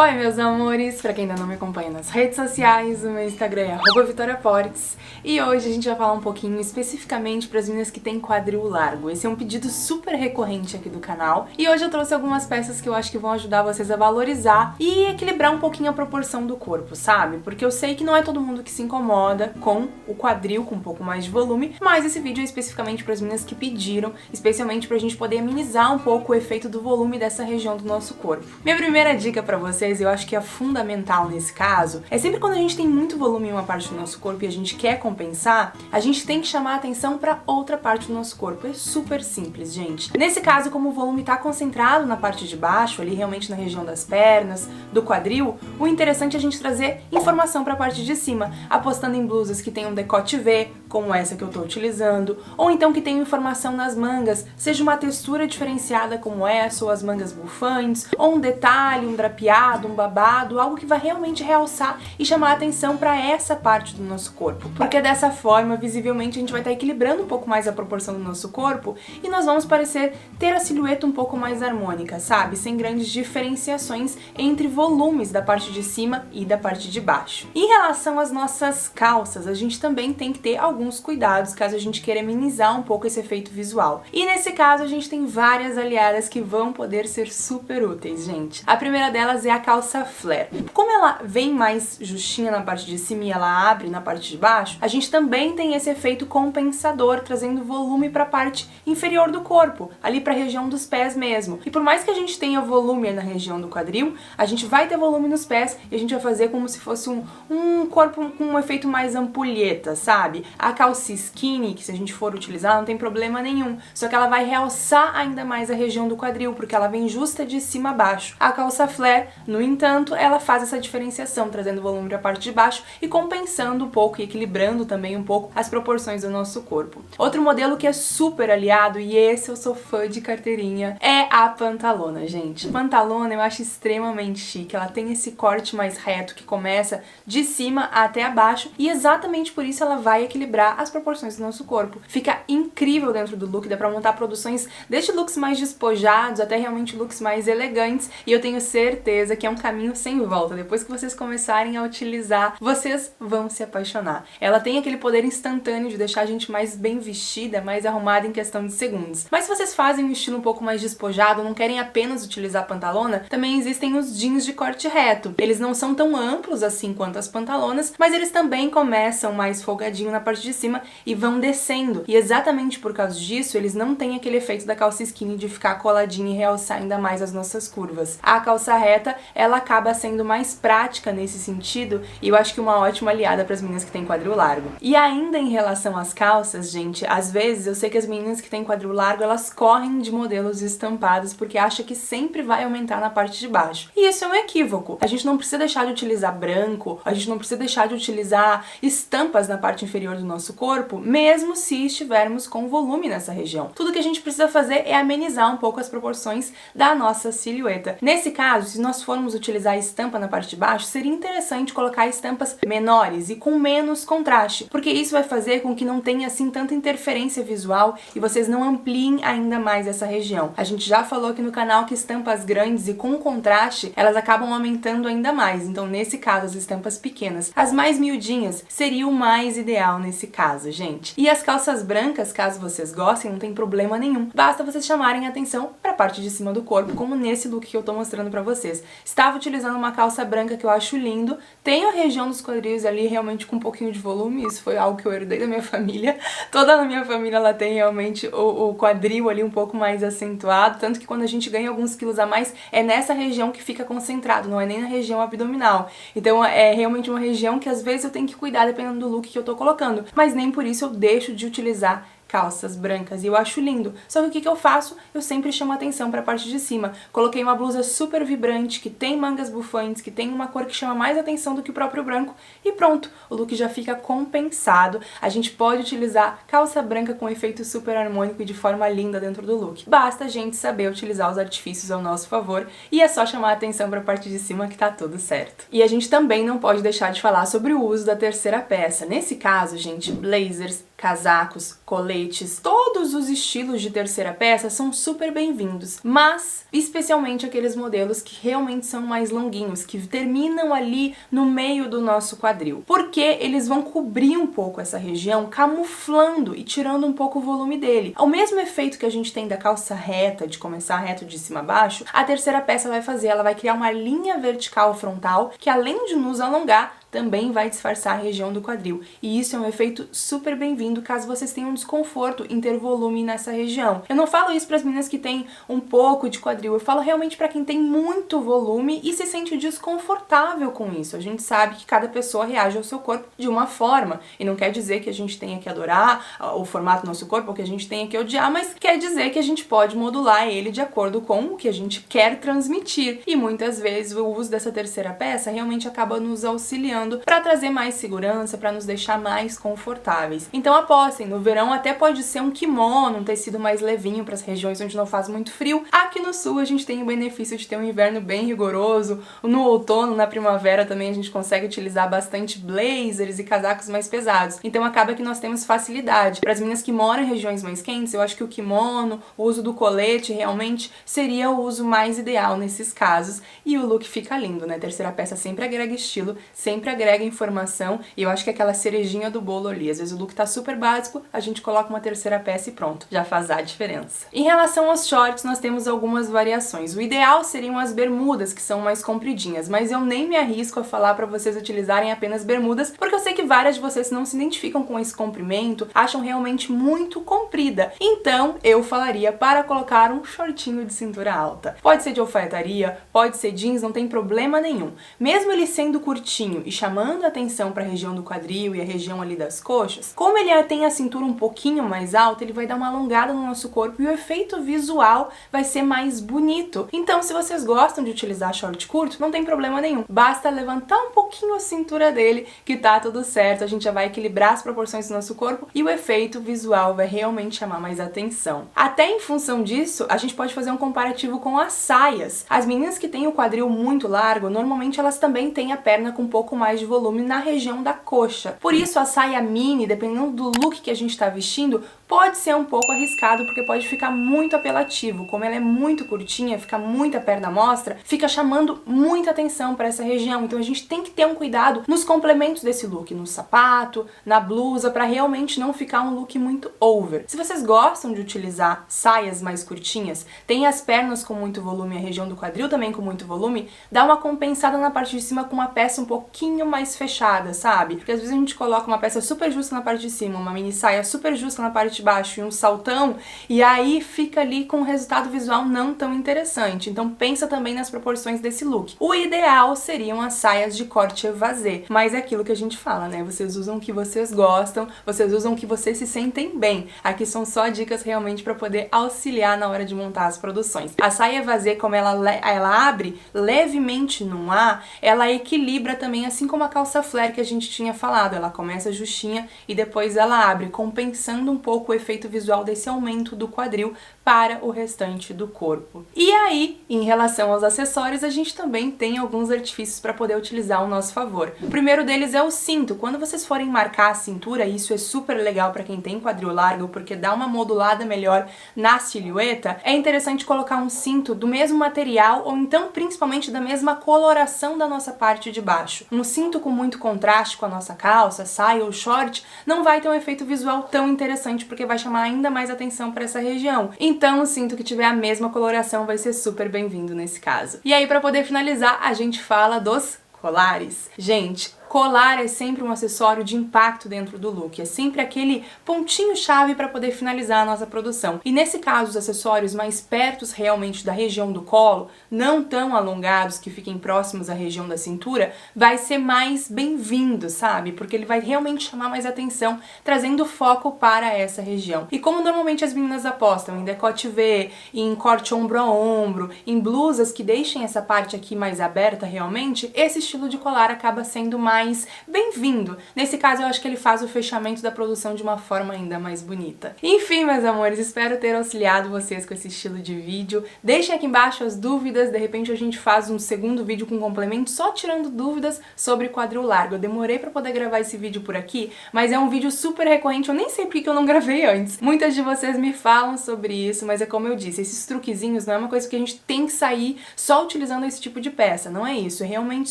Oi, meus amores! Pra quem ainda não me acompanha nas redes sociais, o meu Instagram é @vitoriaportes e hoje a gente vai falar um pouquinho especificamente para as meninas que têm quadril largo. Esse é um pedido super recorrente aqui do canal e hoje eu trouxe algumas peças que eu acho que vão ajudar vocês a valorizar e equilibrar um pouquinho a proporção do corpo, sabe? Porque eu sei que não é todo mundo que se incomoda com o quadril com um pouco mais de volume, mas esse vídeo é especificamente para as meninas que pediram, especialmente pra gente poder amenizar um pouco o efeito do volume dessa região do nosso corpo. Minha primeira dica pra vocês, eu acho que é fundamental nesse caso, é sempre quando a gente tem muito volume em uma parte do nosso corpo e a gente quer compensar, a gente tem que chamar a atenção pra outra parte do nosso corpo. É super simples, gente. Nesse caso, como o volume tá concentrado na parte de baixo, ali realmente na região das pernas, do quadril, o interessante é a gente trazer informação pra parte de cima, apostando em blusas que tenham decote V, como essa que eu tô utilizando, ou então que tenham informação nas mangas, seja uma textura diferenciada como essa, ou as mangas bufantes, ou um detalhe, um drapeado, um babado, algo que vai realmente realçar e chamar a atenção para essa parte do nosso corpo. Porque dessa forma, visivelmente, a gente vai estar equilibrando um pouco mais a proporção do nosso corpo e nós vamos parecer ter a silhueta um pouco mais harmônica, sabe? Sem grandes diferenciações entre volumes da parte de cima e da parte de baixo. Em relação às nossas calças, a gente também tem que ter alguns cuidados caso a gente queira minimizar um pouco esse efeito visual. E nesse caso, a gente tem várias aliadas que vão poder ser super úteis, gente. A primeira delas é a calça flare. Como ela vem mais justinha na parte de cima e ela abre na parte de baixo, a gente também tem esse efeito compensador, trazendo volume para a parte inferior do corpo, ali para a região dos pés mesmo. E por mais que a gente tenha volume na região do quadril, a gente vai ter volume nos pés e a gente vai fazer como se fosse um corpo com um efeito mais ampulheta, sabe? A calça skinny, que se a gente for utilizar, não tem problema nenhum, só que ela vai realçar ainda mais a região do quadril, porque ela vem justa de cima a baixo. A calça flare, no entanto, ela faz essa diferenciação, trazendo volume para a parte de baixo e compensando um pouco e equilibrando também um pouco as proporções do nosso corpo. Outro modelo que é super aliado, e esse eu sou fã de carteirinha, é a pantalona, gente. Pantalona eu acho extremamente chique, ela tem esse corte mais reto que começa de cima até abaixo e exatamente por isso ela vai equilibrar as proporções do nosso corpo. Fica incrível dentro do look, dá pra montar produções desde looks mais despojados até realmente looks mais elegantes e eu tenho certeza que é um caminho sem volta. Depois que vocês começarem a utilizar, vocês vão se apaixonar. Ela tem aquele poder instantâneo de deixar a gente mais bem vestida, mais arrumada em questão de segundos. Mas se vocês fazem um estilo um pouco mais despojado, não querem apenas utilizar pantalona, também existem os jeans de corte reto. Eles não são tão amplos assim quanto as pantalonas, mas eles também começam mais folgadinho na parte de cima e vão descendo. E exatamente por causa disso, eles não têm aquele efeito da calça skinny de ficar coladinha e realçar ainda mais as nossas curvas. A calça reta, ela acaba sendo mais prática nesse sentido e eu acho que uma ótima aliada para as meninas que têm quadril largo. E ainda em relação às calças, gente, às vezes eu sei que as meninas que têm quadril largo, elas correm de modelos estampados porque acham que sempre vai aumentar na parte de baixo. E isso é um equívoco. A gente não precisa deixar de utilizar branco, a gente não precisa deixar de utilizar estampas na parte inferior do nosso corpo, mesmo se estivermos com volume nessa região. Tudo que a gente precisa fazer é amenizar um pouco as proporções da nossa silhueta. Nesse caso, se nós formos utilizar a estampa na parte de baixo, seria interessante colocar estampas menores e com menos contraste, porque isso vai fazer com que não tenha assim tanta interferência visual e vocês não ampliem ainda mais essa região. A gente já falou aqui no canal que estampas grandes e com contraste, elas acabam aumentando ainda mais, então nesse caso as estampas pequenas, as mais miudinhas, seria o mais ideal nesse caso, gente. E as calças brancas, caso vocês gostem, não tem problema nenhum, basta vocês chamarem a atenção para a parte de cima do corpo, como nesse look que eu tô mostrando pra vocês. Estava utilizando uma calça branca que eu acho lindo, tenho a região dos quadris ali realmente com um pouquinho de volume, isso foi algo que eu herdei da minha família, toda a minha família ela tem realmente o quadril ali um pouco mais acentuado, tanto que quando a gente ganha alguns quilos a mais, é nessa região que fica concentrado, não é nem na região abdominal. Então é realmente uma região que às vezes eu tenho que cuidar dependendo do look que eu tô colocando, mas nem por isso eu deixo de utilizar calças brancas, e eu acho lindo. Só que o que eu faço? Eu sempre chamo atenção para a parte de cima. Coloquei uma blusa super vibrante, que tem mangas bufantes, que tem uma cor que chama mais atenção do que o próprio branco, e pronto, o look já fica compensado. A gente pode utilizar calça branca com efeito super harmônico e de forma linda dentro do look. Basta a gente saber utilizar os artifícios ao nosso favor, e é só chamar atenção para a parte de cima que tá tudo certo. E a gente também não pode deixar de falar sobre o uso da terceira peça. Nesse caso, gente, blazers, casacos, coletes, todos os estilos de terceira peça são super bem-vindos, mas especialmente aqueles modelos que realmente são mais longuinhos, que terminam ali no meio do nosso quadril, porque eles vão cobrir um pouco essa região, camuflando e tirando um pouco o volume dele. O mesmo efeito que a gente tem da calça reta, de começar reto de cima a baixo, a terceira peça vai fazer, ela vai criar uma linha vertical frontal que, além de nos alongar, também vai disfarçar a região do quadril. E isso é um efeito super bem-vindo caso vocês tenham desconforto em ter volume nessa região. Eu não falo isso para as meninas que têm um pouco de quadril, eu falo realmente para quem tem muito volume e se sente desconfortável com isso. A gente sabe que cada pessoa reage ao seu corpo de uma forma, e não quer dizer que a gente tenha que adorar o formato do nosso corpo ou que a gente tenha que odiar, mas quer dizer que a gente pode modular ele de acordo com o que a gente quer transmitir. E muitas vezes o uso dessa terceira peça realmente acaba nos auxiliando para trazer mais segurança, para nos deixar mais confortáveis. Então apostem, no verão até pode ser um kimono, um tecido mais levinho para as regiões onde não faz muito frio. Aqui no sul a gente tem o benefício de ter um inverno bem rigoroso. No outono, na primavera também a gente consegue utilizar bastante blazers e casacos mais pesados. Então acaba que nós temos facilidade. Para as meninas que moram em regiões mais quentes, eu acho que o kimono, o uso do colete realmente seria o uso mais ideal nesses casos. E o look fica lindo, né? Terceira peça sempre agrega estilo, sempre agrega informação, e eu acho que é aquela cerejinha do bolo ali. Às vezes o look tá super básico, a gente coloca uma terceira peça e pronto, já faz a diferença. Em relação aos shorts, nós temos algumas variações. O ideal seriam as bermudas, que são mais compridinhas, mas eu nem me arrisco a falar para vocês utilizarem apenas bermudas, porque eu sei que várias de vocês não se identificam com esse comprimento, acham realmente muito comprida. Então, eu falaria para colocar um shortinho de cintura alta. Pode ser de alfaiataria, pode ser jeans, não tem problema nenhum. Mesmo ele sendo curtinho e chamando a atenção para a região do quadril e a região ali das coxas, como ele tem a cintura um pouquinho mais alta, ele vai dar uma alongada no nosso corpo e o efeito visual vai ser mais bonito. Então, se vocês gostam de utilizar short curto, não tem problema nenhum. Basta levantar um pouquinho a cintura dele que tá tudo certo. A gente já vai equilibrar as proporções do nosso corpo e o efeito visual vai realmente chamar mais atenção. Até em função disso, a gente pode fazer um comparativo com as saias. As meninas que têm o quadril muito largo, normalmente elas também têm a perna com um pouco mais de volume na região da coxa. Por isso a saia mini, dependendo do look que a gente está vestindo, pode ser um pouco arriscado, porque pode ficar muito apelativo. Como ela é muito curtinha, fica muita perna à mostra, fica chamando muita atenção para essa região. Então a gente tem que ter um cuidado nos complementos desse look, no sapato, na blusa, para realmente não ficar um look muito over. Se vocês gostam de utilizar saias mais curtinhas, tem as pernas com muito volume, a região do quadril também com muito volume, dá uma compensada na parte de cima com uma peça um pouquinho mais fechada, sabe? Porque às vezes a gente coloca uma peça super justa na parte de cima, uma mini saia super justa na parte de baixo e um saltão, e aí fica ali com um resultado visual não tão interessante. Então pensa também nas proporções desse look. O ideal seriam as saias de corte evasê, mas é aquilo que a gente fala, né? Vocês usam o que vocês gostam, vocês usam o que vocês se sentem bem. Aqui são só dicas realmente para poder auxiliar na hora de montar as produções. A saia evasê, como ela abre levemente num A, ela equilibra também, assim como a calça flare que a gente tinha falado. Ela começa justinha e depois ela abre, compensando um pouco o efeito visual desse aumento do quadril para o restante do corpo. E aí, em relação aos acessórios, a gente também tem alguns artifícios para poder utilizar ao nosso favor. O primeiro deles é o cinto. Quando vocês forem marcar a cintura, isso é super legal para quem tem quadril largo, porque dá uma modulada melhor na silhueta, é interessante colocar um cinto do mesmo material ou então principalmente da mesma coloração da nossa parte de baixo. Um cinto com muito contraste com a nossa calça, saia ou short não vai ter um efeito visual tão interessante, porque vai chamar ainda mais atenção para essa região. Então o cinto que tiver a mesma coloração vai ser super bem-vindo nesse caso. E aí, para poder finalizar, a gente fala dos colares. Gente, colar é sempre um acessório de impacto dentro do look, é sempre aquele pontinho-chave para poder finalizar a nossa produção. E nesse caso, os acessórios mais pertos realmente da região do colo, não tão alongados, que fiquem próximos à região da cintura, vai ser mais bem-vindo, sabe? Porque ele vai realmente chamar mais atenção, trazendo foco para essa região. E como normalmente as meninas apostam em decote V, em corte ombro a ombro, em blusas que deixem essa parte aqui mais aberta realmente, esse estilo de colar acaba sendo mais mais bem-vindo. Nesse caso, eu acho que ele faz o fechamento da produção de uma forma ainda mais bonita. Enfim, meus amores, espero ter auxiliado vocês com esse estilo de vídeo. Deixem aqui embaixo as dúvidas, de repente a gente faz um segundo vídeo com complemento só tirando dúvidas sobre quadril largo. Eu demorei pra poder gravar esse vídeo por aqui, mas é um vídeo super recorrente, eu nem sei porque que eu não gravei antes. Muitas de vocês me falam sobre isso, mas é como eu disse, esses truquezinhos não é uma coisa que a gente tem que sair só utilizando esse tipo de peça, não é isso, é realmente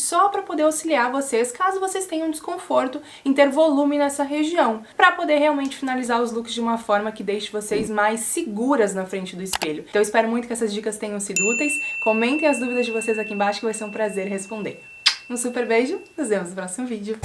só pra poder auxiliar vocês, caso vocês tenham desconforto em ter volume nessa região, pra poder realmente finalizar os looks de uma forma que deixe vocês mais seguras na frente do espelho. Então eu espero muito que essas dicas tenham sido úteis, comentem as dúvidas de vocês aqui embaixo que vai ser um prazer responder. Um super beijo, nos vemos no próximo vídeo.